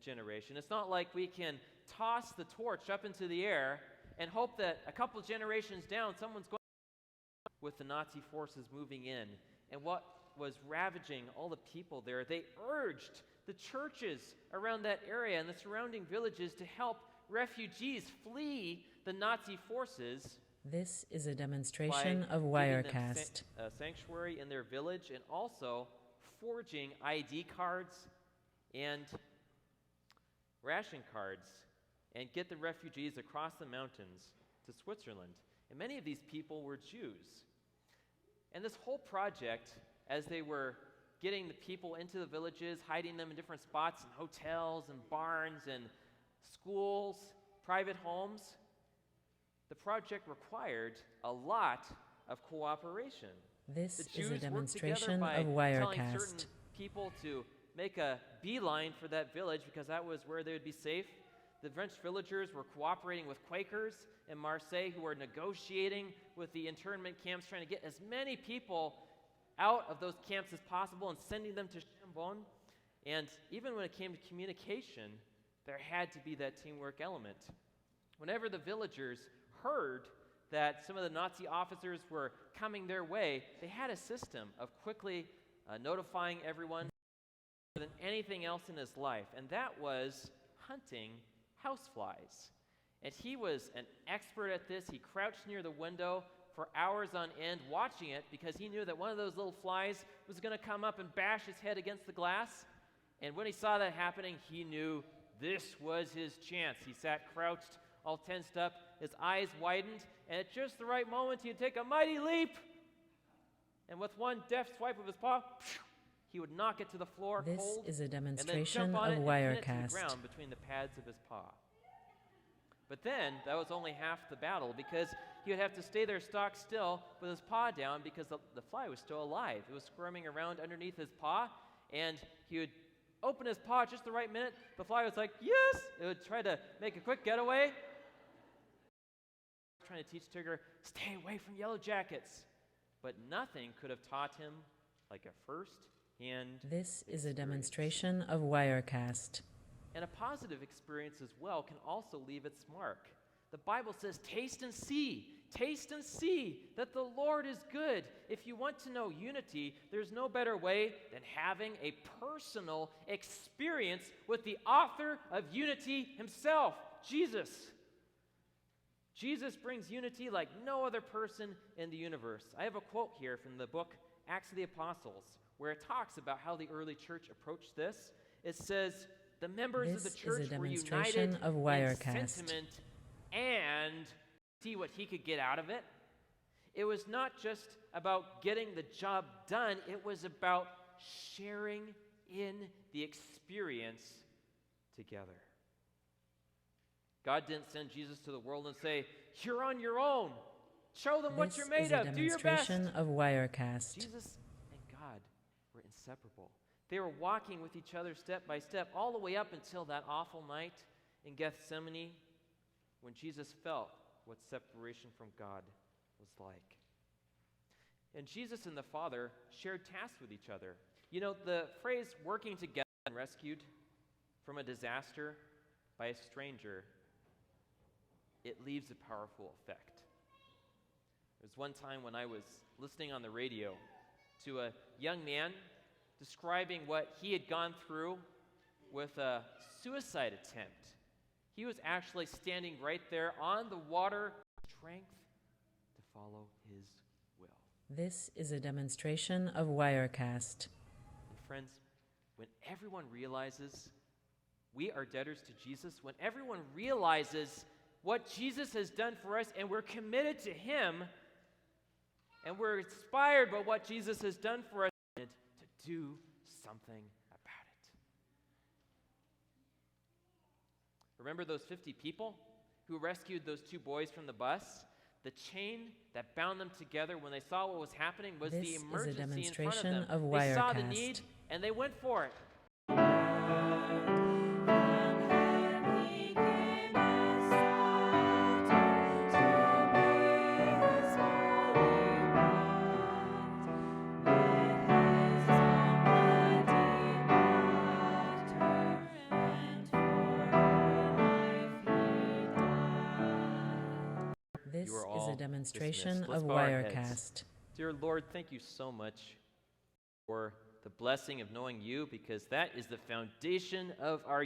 generation. It's not like we can toss the torch up into the air and hope that a couple generations down, someone's going with the Nazi forces moving in. And what was ravaging all the people there, they urged the churches around that area and the surrounding villages to help refugees flee the Nazi forces. This is a demonstration of Wirecast. A sanctuary in their village, and also forging ID cards and ration cards and get the refugees across the mountains to Switzerland. And many of these people were Jews. And this whole project, as they were getting the people into the villages, hiding them in different spots in hotels and barns and schools, private homes, the project required a lot of cooperation. This The Jews is a worked demonstration together by of telling certain Wirecast. people to make a beeline for that village because that was where they would be safe. The French villagers were cooperating with Quakers in Marseille who were negotiating with the internment camps, trying to get as many people out of those camps as possible and sending them to Chambon. And even when it came to communication, there had to be that teamwork element. Whenever the villagers heard that some of the Nazi officers were coming their way, they had a system of quickly notifying everyone more than anything else in his life, and that was hunting houseflies. And he was an expert at this. He crouched near the window for hours on end watching it because he knew that one of those little flies was going to come up and bash his head against the glass. And when he saw that happening, he knew this was his chance. He sat crouched, all tensed up, his eyes widened, and at just the right moment, he'd take a mighty leap. And with one deft swipe of his paw, he would knock it to the floor This cold, is a and then demonstration jump on of it and pin it to the Wirecast. ground between the pads of his paw. But then, that was only half the battle, because he would have to stay there stock still with his paw down because the fly was still alive. It was squirming around underneath his paw, and he would open his paw just the right minute. The fly was like, yes! It would try to make a quick getaway. Trying to teach Tigger, stay away from yellow jackets. But nothing could have taught him like a first-hand This is a experience. demonstration of Wirecast. And a positive experience as well can also leave its mark. The Bible says, taste and see that the Lord is good. If you want to know unity, there's no better way than having a personal experience with the author of unity himself, Jesus. Jesus brings unity like no other person in the universe. I have a quote here from the book Acts of the Apostles, where it talks about how the early church approached this. It says, the members of the church were united of in Wirecast. sentiment and see what he could get out of it. It was not just about getting the job done, it was about sharing in the experience together. God didn't send Jesus to the world and say, you're on your own. Show them what you're made of. Do your best. This is a demonstration of Wirecast. Jesus and God were inseparable. They were walking with each other step by step all the way up until that awful night in Gethsemane when Jesus felt what separation from God was like. And Jesus and the Father shared tasks with each other. You know, the phrase working together and rescued from a disaster by a stranger, it leaves a powerful effect. There was one time when I was listening on the radio to a young man describing what he had gone through with a suicide attempt. He was actually standing right there on the water, strength to follow his will. This is a demonstration of Wirecast. And friends, when everyone realizes we are debtors to Jesus, when everyone realizes what Jesus has done for us and we're committed to him and we're inspired by what Jesus has done for us, to do something about it. Remember those 50 people who rescued those two boys from the bus? The chain that bound them together when they saw what was happening was the emergency in front of them. They saw the need and they went for it. This You are is all a demonstration dismissed. Let's of bow our heads. Wirecast. Dear Lord, thank you so much for the blessing of knowing you, because that is the foundation of our